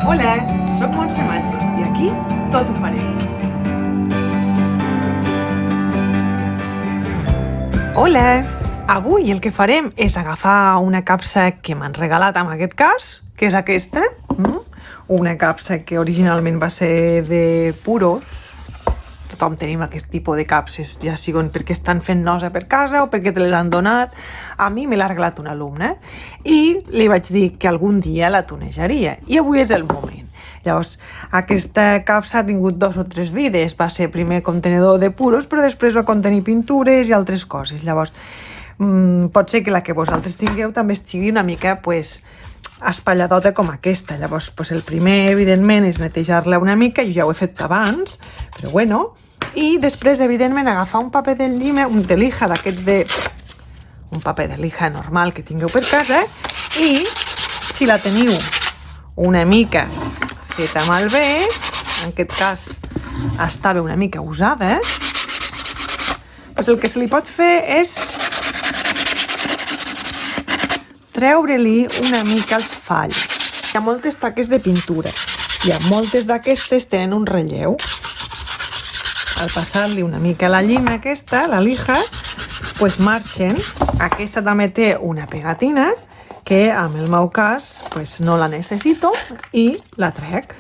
Hola, soc Montse Matges i aquí tot ho farem. Hola, avui el que farem és agafar una capsa que m'han regalat en aquest cas, que és aquesta, una capsa que originalment va ser de puros. Tothom tenim aquest tipus de capses, ja siguen perquè estan fent nosa per casa o perquè te les han donat. A mi me l'ha regalat un alumne i li vaig dir que algun dia la tunejaria i avui és el moment. Llavors, aquesta capsa ha tingut 2 o 3 vides. Va ser primer contenidor de puros, però després va contenir pintures i altres coses. Llavors, pot ser que la que vosaltres tingueu també estigui una mica, espatlladota com aquesta. Llavors, el primer, evidentment, és netejar-la una mica. Jo ja ho he fet abans, però bueno. I després, evidentment, agafar un paper de llima, de lija d'aquests un paper de lija normal que tingueu per casa i, si la teniu una mica feta malbé, en aquest cas estava una mica usada, el que se li pot fer és treure-li una mica els falls. Hi ha moltes taques de pintura i moltes d'aquestes tenen un relleu. Al passar-li una mica la llima aquesta, la lija, marxen. Aquesta també té una pegatina que en el meu cas no la necessito i la trec.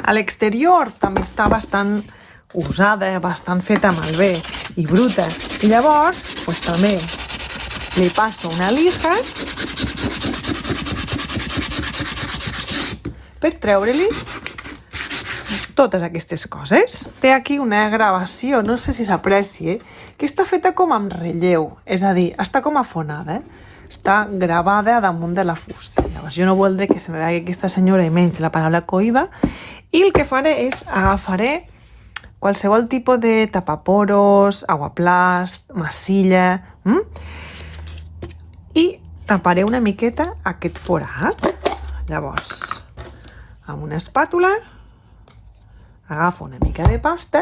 A l'exterior també està bastant usada, bastant feta malbé i bruta. I llavors també li passo una lija per treure-li totes aquestes coses. Té aquí una gravació, no sé si s'apreci, que està feta com amb relleu, és a dir, està com afonada, està gravada damunt de la fusta. Llavors jo no voldré que se me vegi aquesta senyora i menys la paraula coïba, i el que faré és agafaré qualsevol tipus de tapaporos, aguaplast, massilla, i taparé una miqueta aquest forat. Llavors, amb una espàtula, agafo una mica de pasta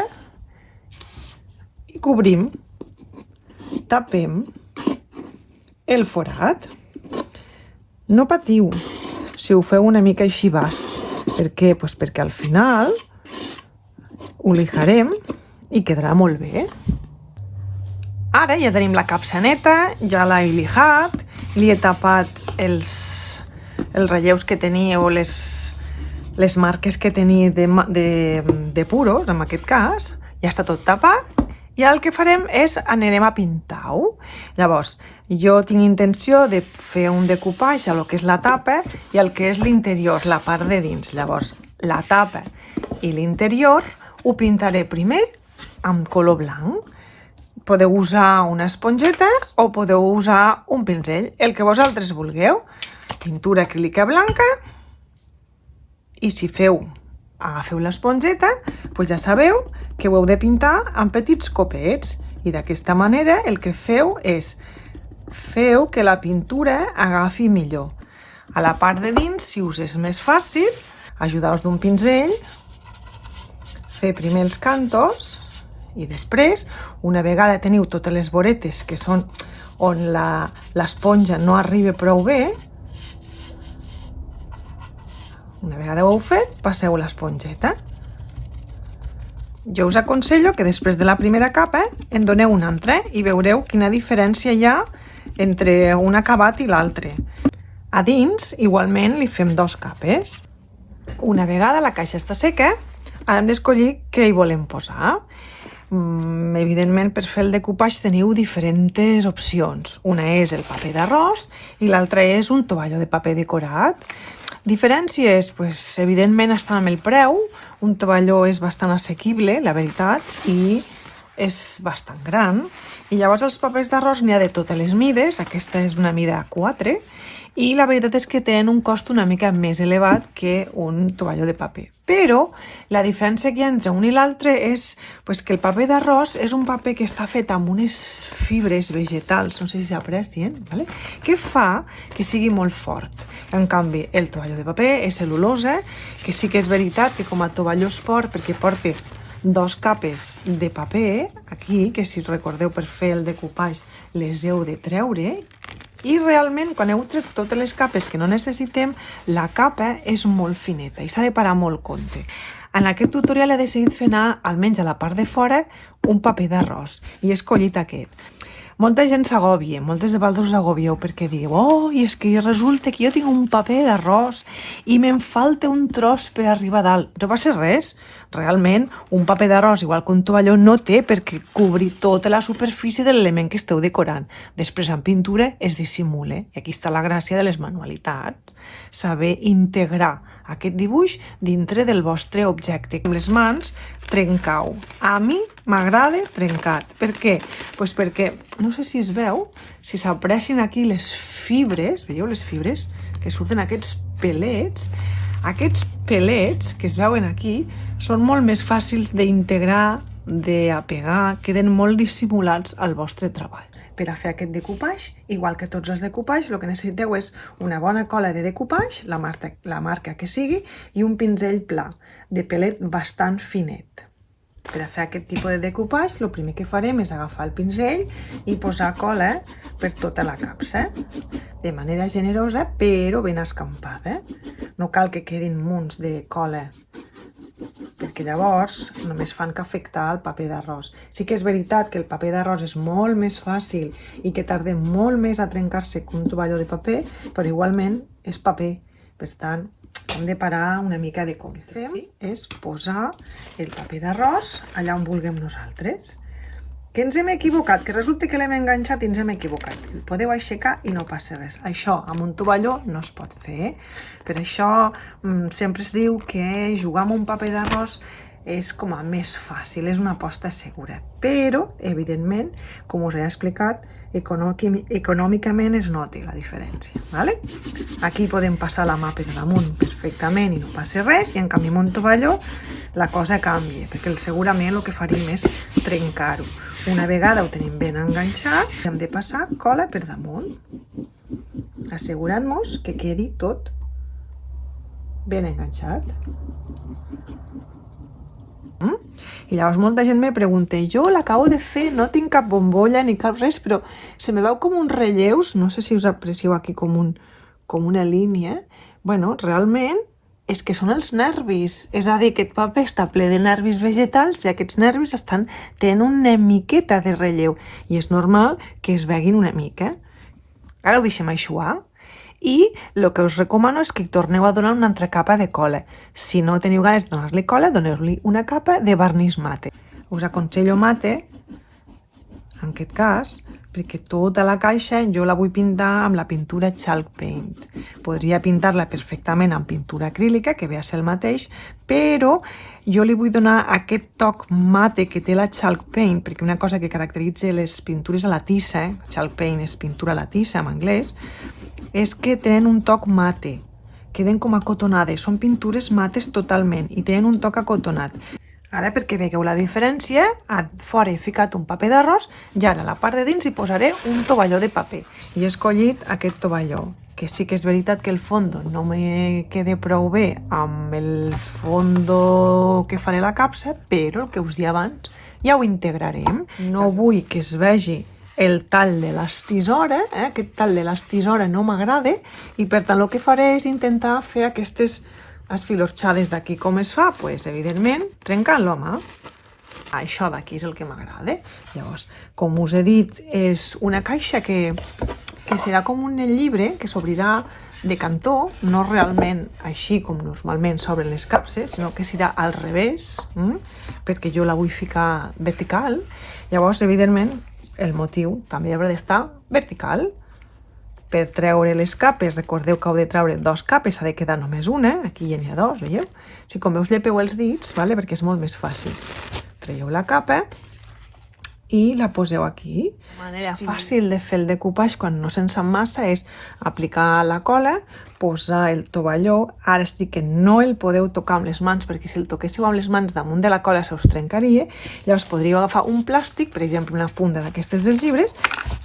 i cobrim, tapem el forat. No patiu si ho feu una mica així bast. Per què? Perquè al final ho lijarem i quedarà molt bé. Ara ja tenim la capsa neta, ja l'he lijat, li he tapat els relleus que tenia o les marques que tenia de puros, en aquest cas. Ja està tot tapat i el que farem és anirem a pintar-ho. Llavors, jo tinc intenció de fer un decoupage a lo que és la tapa i el que és l'interior, la part de dins. Llavors, la tapa i l'interior ho pintaré primer amb color blanc. Podeu usar una esponjeta o podeu usar un pinzell, el que vosaltres vulgueu. Pintura acrílica blanca. I si agafeu l'esponjeta, ja sabeu que ho heu de pintar amb petits copets. I d'aquesta manera el que feu és que la pintura agafi millor. A la part de dins, si us és més fàcil, ajudeu-vos d'un pinzell, fer primer els cantos i després, una vegada teniu totes les voretes que són on l'esponja no arriba prou bé, una vegada ho heu fet, passeu l'espongeta. Jo us aconsello que després de la primera capa en doneu una altra i veureu quina diferència hi ha entre un acabat i l'altre. A dins, igualment, li fem 2 capes. Una vegada la caixa està seca, ara hem d'escollir què hi volem posar. Evidentment, per fer el decoupage teniu diferents opcions. Una és el paper d'arròs i l'altra és un tovalló de paper decorat. Diferències, evidentment estan amb el preu. Un tovalló és bastant assequible, la veritat, i és bastant gran. I llavors els papers d'arròs n'hi ha de totes les mides. Aquesta és una mida 4 i la veritat és que tenen un cost una mica més elevat que un tovalló de paper. Però la diferència que hi ha entre un i l'altre és que el paper d'arròs és un paper que està fet amb unes fibres vegetals, no sé si s'aprecien, que fa que sigui molt fort. En canvi, el tovalló de paper és cel·lulosa, que sí que és veritat que com a tovalló és fort perquè porta 2 capes de paper aquí, que si us recordeu per fer el decoupage les heu de treure I realment, quan heu tret totes les capes que no necessitem, la capa és molt fineta i s'ha de parar molt compte. En aquest tutorial he decidit fer anar, almenys a la part de fora, un paper d'arròs i he escollit aquest. Molta gent s'agòbia, moltes de vosaltres us agobieu perquè diu oh, i és que resulta que jo tinc un paper d'arròs i me'n falta un tros per arribar a dalt. No passa res, realment un paper d'arròs, igual que un tovalló, no té perquè cobrir tota la superfície de l'element que esteu decorant. Després en pintura es dissimula i aquí està la gràcia de les manualitats, saber integrar aquest dibuix dintre del vostre objecte. Amb les mans trencau. A mi m'agrada trencat. Per què? Pues perquè, no sé si es veu, si s'aprecien aquí les fibres, veieu les fibres? Que surten aquests pelets. Aquests pelets que es veuen aquí són molt més fàcils d'integrar, d'apegar, queden molt dissimulats al vostre treball. Per a fer aquest decoupage, igual que tots els decoupage, el que necessiteu és una bona cola de decoupage, la marca que sigui, i un pinzell pla, de pelet bastant finet. Per a fer aquest tipus de decoupage, el primer que farem és agafar el pinzell i posar cola per tota la capsa, de manera generosa però ben escampada. No cal que quedin munts de cola, perquè llavors només fan que afectar el paper d'arròs. Sí que és veritat que el paper d'arròs és molt més fàcil i que tarda molt més a trencar-se que un tovalló de paper, però igualment és paper. Per tant, hem de parar una mica de compte. El que fem és posar el paper d'arròs allà on vulguem nosaltres. Que ens hem equivocat, que resulta que l'hem enganxat i ens hem equivocat. El podeu aixecar i no passa res. Això amb un tovalló no es pot fer. Per això sempre es diu que jugar amb un paper d'arròs és com a més fàcil, és una aposta segura. Però, evidentment, com us he explicat, econòmicament es nota la diferència. Vale? Aquí podem passar la mà per damunt perfectament i no passa res, i en canvi amb un tovalló la cosa canvia, perquè segurament el que faríem és trencar-ho. Una vegada ho tenim ben enganxat, hem de passar cola per damunt, assegurant-nos que quedi tot ben enganxat. I llavors molta gent me pregunta, jo l'acabo de fer, no tinc cap bombolla ni cap res, però se me veu com uns relleus, no sé si us aprecieu aquí com una línia. Bueno, realment és que són els nervis, és a dir, aquest paper està ple de nervis vegetals i aquests nervis tenen una miqueta de relleu i és normal que es veguin una mica. Ara ho deixem eixugar i el que us recomano és que torneu a donar una altra capa de cola. Si no teniu ganes de donar-li cola, doneu-li una capa de vernís mate. Us aconsello mate, en aquest cas, perquè tota la caixa jo la vull pintar amb la pintura Chalk Paint. Podria pintar-la perfectament amb pintura acrílica, que ve a ser el mateix, però jo li vull donar aquest toc mate que té la Chalk Paint, perquè una cosa que caracteritza les pintures a la tissa, Chalk Paint és pintura a la tissa en anglès, és que tenen un toc mate, queden com acotonades, són pintures mates totalment i tenen un toc acotonat. Ara, perquè veieu la diferència, a fora he ficat un paper d'arròs i ara a la part de dins hi posaré un tovalló de paper. I he escollit aquest tovalló, que sí que és veritat que el fondo no me queda prou bé amb el fondo que faré la capsa, però el que us dia abans ja ho integrarem. No vull que es vegi el tall de les tisores, aquest tall de les tisores no m'agrada i per tant el que faré és intentar fer aquestes esfilotxades d'aquí. Com es fa? Pues, evidentment, trencant-lo a mà. Això d'aquí és el que m'agrada. Llavors, com us he dit, és una caixa que serà com un llibre que s'obrirà de cantó, no realment així com normalment s'obren les capses, sinó que serà al revés, perquè jo la vull ficar vertical. Llavors, evidentment, el motiu també haurà d'estar vertical. Per treure les capes, recordeu que heu de treure 2 capes, s'ha de quedar només una, aquí ja n'hi ha 2, veieu? Si com us llepeu els dits, perquè és molt més fàcil. Traieu la capa i la poseu aquí. La manera fàcil de fer el decoupage quan no se'n sap massa és aplicar la cola, posar el tovalló. Ara sí que no el podeu tocar amb les mans, perquè si el toquéssiu amb les mans damunt de la cola se us trencaria. Llavors podríeu agafar un plàstic, per exemple una funda d'aquestes dels llibres,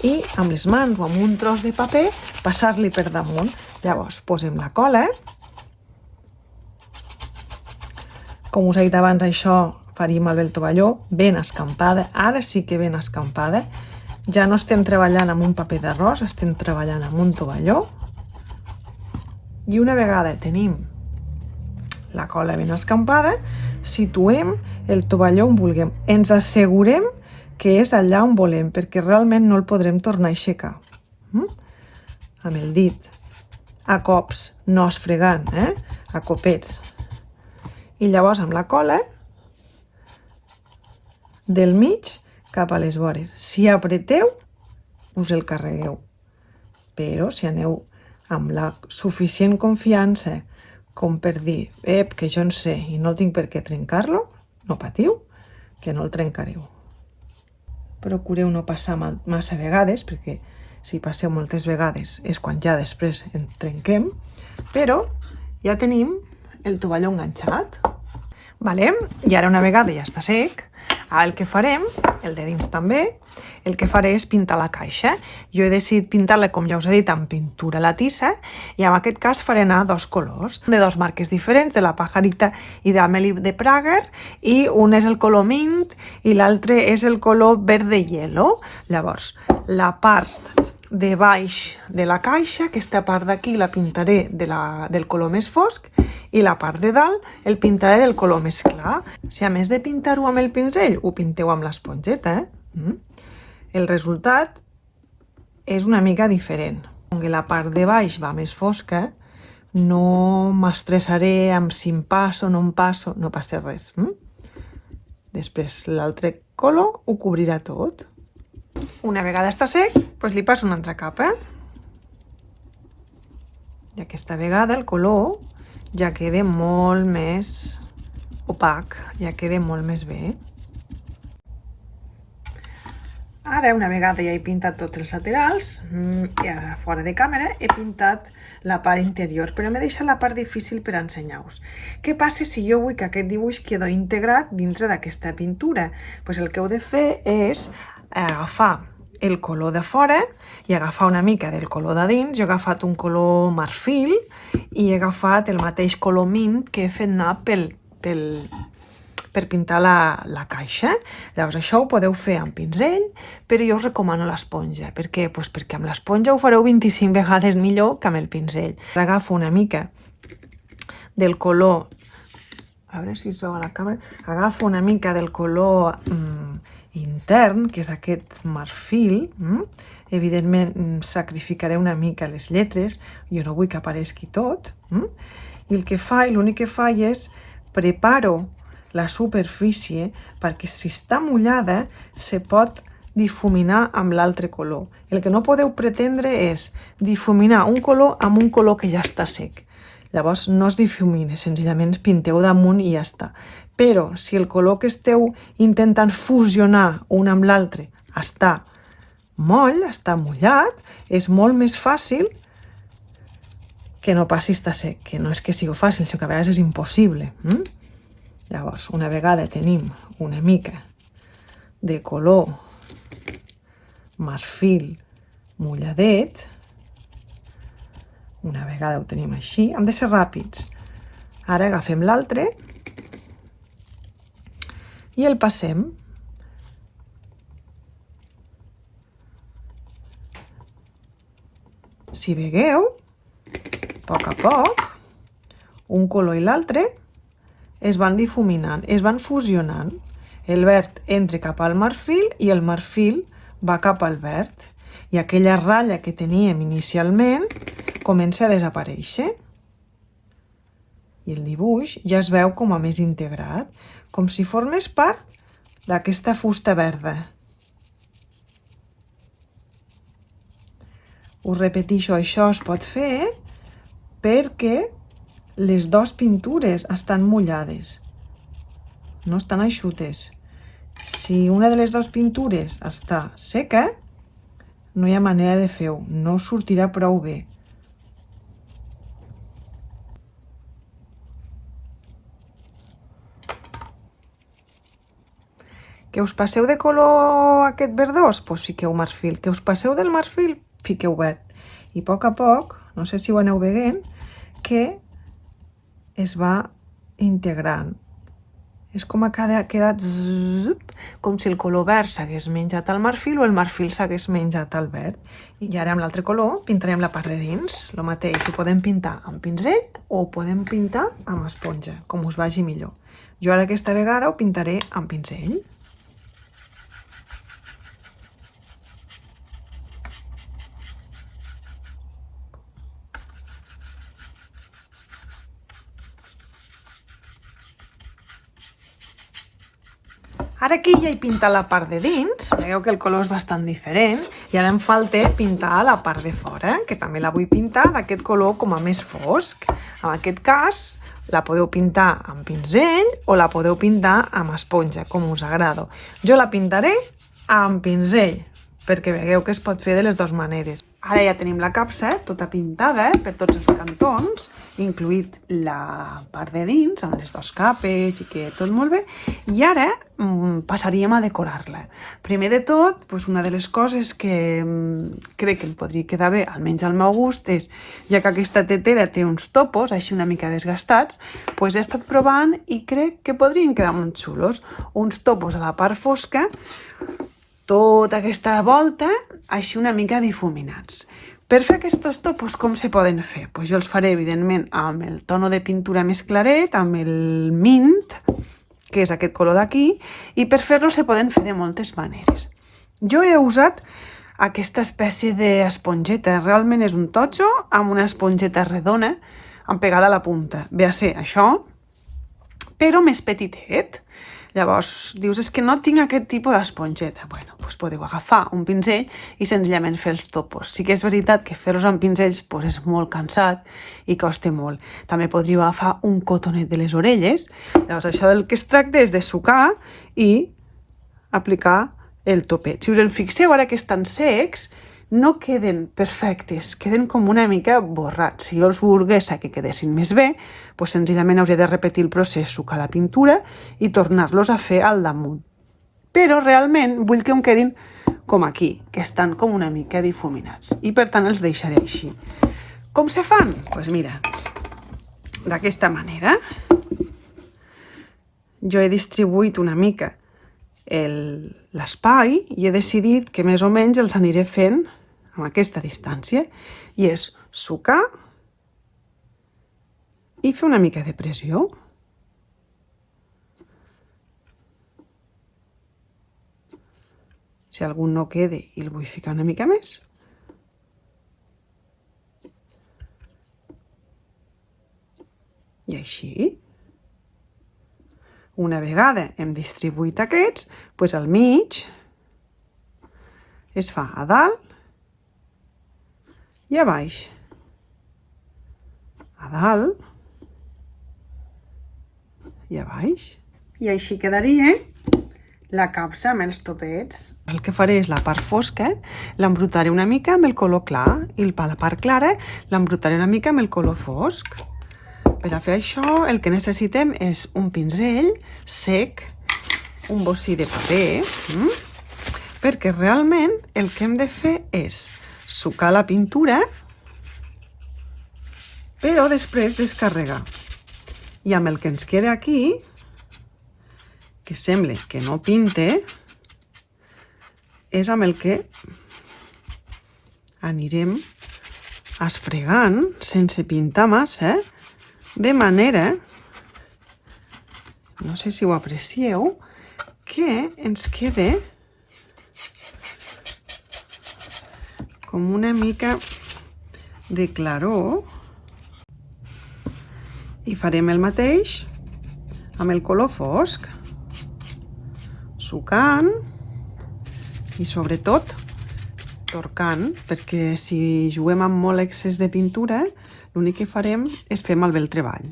i amb les mans o amb un tros de paper passar-li per damunt. Llavors posem la cola. Com us he dit abans, això faríem amb el tovalló ben escampada, ara sí que ben escampada, Ja no estem treballant amb un paper d'arròs, estem treballant amb un tovalló. I una vegada tenim la cola ben escampada, situem el tovalló on vulguem. Ens assegurem que és allà on volem, perquè realment no el podrem tornar a aixecar. Amb el dit, a cops, no esfregant, a copets. I llavors amb la cola, del mig cap a les vores. Si apreteu, us el carregueu. Però si aneu amb la suficient confiança com per dir, que jo en sé i no tinc per què trencar-lo, no patiu, que no el trencareu. Procureu no passar massa vegades, perquè si passeu moltes vegades és quan ja després en trenquem, però ja tenim el tovalló enganxat. Vale? I ara una vegada ja està sec, el que farem, el de dins també, el que faré és pintar la caixa. Jo he decidit pintar-la, com ja us he dit, amb pintura latissa, i en aquest cas faré anar dos colors, de dos marques diferents, de la Pajarita i d'Amelie de Prager, i un és el color mint i l'altre és el color verde hielo. Llavors, la part de baix de la caixa, aquesta part d'aquí la pintaré del color més fosc, i la part de dalt el pintaré del color més clar. Si a més de pintar-ho amb el pinzell, ho pinteu amb l'esponjeta, el resultat és una mica diferent. Com que la part de baix va més fosca, no m'estressaré amb si em passo o no em passo, no passa res. Després l'altre color ho cobrirà tot. Una vegada està sec, doncs li passo una altra capa. I aquesta vegada el color ja queda molt més opac, ja queda molt més bé. Ara, una vegada ja he pintat tots els laterals, i ara fora de càmera he pintat la part interior, però m'he deixat la part difícil per ensenyar-vos. Què passa si jo vull que aquest dibuix quedi integrat dintre d'aquesta pintura? Doncs el que heu de fer és agafar el color de fora i agafar una mica del color de dins. Jo he agafat un color marfil i he agafat el mateix color mint que he fet anar per pintar la caixa. Llavors això ho podeu fer amb pinzell, però jo us recomano l'esponja. Per què? Doncs perquè amb l'esponja ho fareu 25 vegades millor que amb el pinzell. Agafo una mica del color, a veure si es veu a la càmera, agafo una mica del color intern, que és aquest marfil. Evidentment sacrificaré una mica les lletres, jo no vull que apareixi tot, i l'únic que faig és preparo la superfície perquè si està mullada se pot difuminar amb l'altre color. El que no podeu pretendre és difuminar un color amb un color que ja està sec. Llavors no es difumina, senzillament pinteu damunt i ja està. Però si el color que esteu intentant fusionar un amb l'altre està moll, està mullat, és molt més fàcil que no passi estar sec, que no és que sigui fàcil, sinó que a vegades és impossible. Llavors, una vegada tenim una mica de color marfil mulladet, una vegada ho tenim així, hem de ser ràpids. Ara agafem l'altre i el passem. Si veieu, a poc, un color i l'altre es van difuminant, es van fusionant. El verd entra cap al marfil i el marfil va cap al verd. I aquella ratlla que teníem inicialment comença a desaparèixer. I el dibuix ja es veu com a més integrat, com si formés part d'aquesta fusta verda. Us repeteixo, això es pot fer perquè les dues pintures estan mullades, no estan eixutes. Si una de les dues pintures està seca, no hi ha manera de fer-ho, no sortirà prou bé. Que us passeu de color aquest verdós? Doncs fiqueu marfil. Que us passeu del marfil? Fiqueu verd. I a poc, no sé si ho aneu veient, que es va integrant És com ha quedat com si el color verd s'hagués menjat el marfil o el marfil s'hagués menjat el verd. I ara amb l'altre color pintarem la part de dins. El mateix, ho podem pintar amb pinzell o ho podem pintar amb esponja, com us vagi millor. Jo ara aquesta vegada ho pintaré amb pinzell. Ara aquí ja he pintat la part de dins, veieu que el color és bastant diferent, i ara em falta pintar la part de fora, que també la vull pintar d'aquest color com a més fosc. En aquest cas, la podeu pintar amb pinzell o la podeu pintar amb esponja, com us agrada. Jo la pintaré amb pinzell, perquè veieu que es pot fer de les dues maneres. Ara ja tenim la capsa tota pintada per tots els cantons, incluït la part de dins, amb les dues capes i que tot molt bé, i ara passaríem a decorar-la. Primer de tot, una de les coses que crec que em podria quedar bé, almenys al meu gust, és, ja que aquesta tetera té uns topos, així una mica desgastats, he estat provant i crec que podrien quedar molt xulos. Uns topos a la part fosca, tota aquesta volta, així una mica difuminats. Per fer aquests topos, com se poden fer? Jo els faré, evidentment, amb el tono de pintura més claret, amb el mint, que és aquest color d'aquí, i per fer-lo se poden fer de moltes maneres. Jo he usat aquesta espècie d'esponjeta, realment és un totxo amb una esponjeta redona, pegada a la punta. Ve a ser això, però més petitet. Llavors, dius, és que no tinc aquest tipus d'esponjeta. Doncs podeu agafar un pinzell i senzillament fer els topos. Sí que és veritat que fer-los amb pinzells és molt cansat i costa molt. També podríeu agafar un cotonet de les orelles. Llavors, això del que es tracta és de sucar i aplicar el topet. Si us en fixeu, ara que estan secs, no queden perfectes, queden com una mica borrats. Si jo els volgués que quedessin més bé, senzillament hauria de repetir el procés, sucar la pintura i tornar-los a fer al damunt. Però realment vull que em quedin com aquí, que estan com una mica difuminats. I per tant els deixaré així. Com se fan? Doncs mira, d'aquesta manera. Jo he distribuït una mica l'espai i he decidit que més o menys els aniré fent amb aquesta distància, i és sucar i fer una mica de pressió. Si algun no quede i el vull ficar una mica més. I així. Una vegada hem distribuït aquests, al mig es fa a dalt i a baix. A dalt i a baix. I així quedaria la capsa amb els topets. El que faré és la part fosca, l'embrutaré una mica amb el color clar i la part clara l'embrutaré una mica amb el color fosc. Per a fer això el que necessitem és un pinzell sec, un bocí de paper, perquè realment el que hem de fer és sucar la pintura, però després descarregar. I amb el que ens queda aquí, que sembla que no pinte, és amb el que anirem esfregant sense pintar massa, de manera, no sé si ho aprecieu, que ens quede com una mica de claror, i farem el mateix amb el color fosc, sucant i sobretot torcant, perquè si juguem amb molt excés de pintura, l'únic que farem és fer malbé el treball.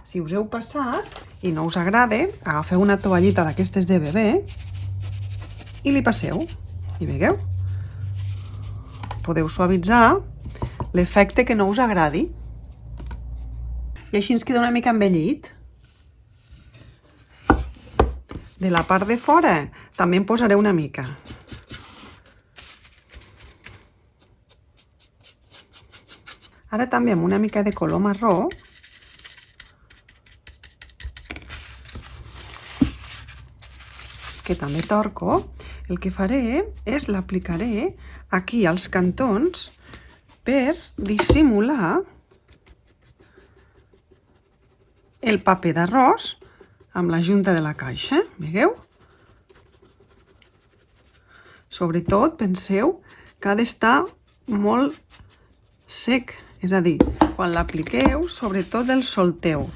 Si us heu passat i no us agrada, agafeu una tovallita d'aquestes de bebè i li passeu. I veieu? Podeu suavitzar l'efecte que no us agradi. I així ens queda una mica embellit. De la part de fora també en posaré una mica. Ara també amb una mica de color marró que també torco, el que faré és l'aplicaré aquí als cantons per dissimular el paper d'arròs amb la junta de la caixa, veieu? Sobretot, penseu que ha d'estar molt sec, és a dir, quan l'apliqueu, sobretot el solteu.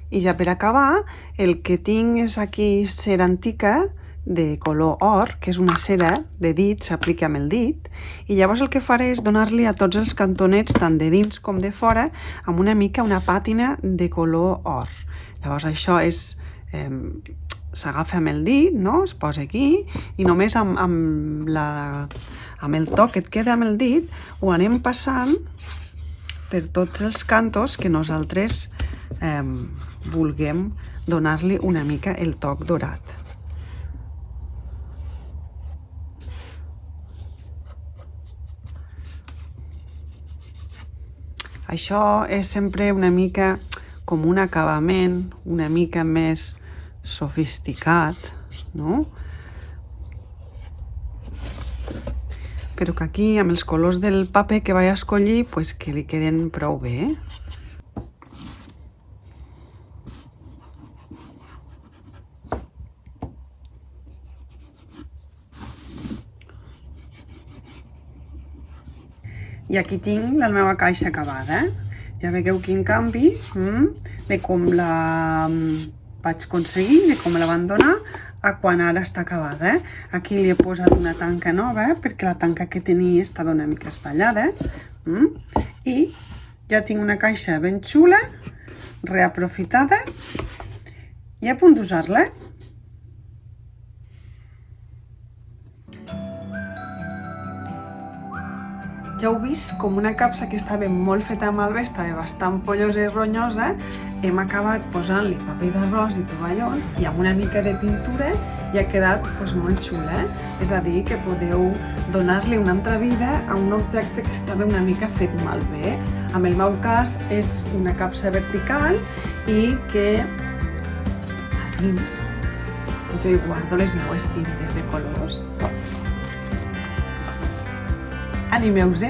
I ja per acabar, el que tinc és aquí cera antiga de color or, que és una cera de dit, s'aplica amb el dit, i llavors el que faré és donar-li a tots els cantonets, tant de dins com de fora, amb una mica una pàtina de color or. Llavors això és... s'agafa amb el dit, no? Es posa aquí, i només amb el toc que et queda amb el dit ho anem passant per tots els cantos que nosaltres vulguem donar-li una mica el toc dorat. Això és sempre una mica com un acabament, una mica més sofisticat, no? Però que aquí, amb els colors del paper que vaig escollir, pues que li queden prou bé. I aquí tinc la meva caixa acabada. Ja veieu quin canvi de com la vaig aconseguir, de com la van donar, a quan ara està acabada. Aquí li he posat una tanca nova, perquè la tanca que tenia estava una mica espatllada. I ja tinc una caixa ben xula, reaprofitada, i a punt d'usar-la. Ja heu vist com una capsa que estava molt feta malbé, estava bastant pollosa i ronyosa, hem acabat posant-li paper d'arròs i tovallons i amb una mica de pintura i ha quedat molt xula. És a dir, que podeu donar-li una altra vida a un objecte que estava una mica fet malbé. En el meu cas és una capsa vertical i que a dins jo hi guardo les meues tintes de colors. Animeu-vos!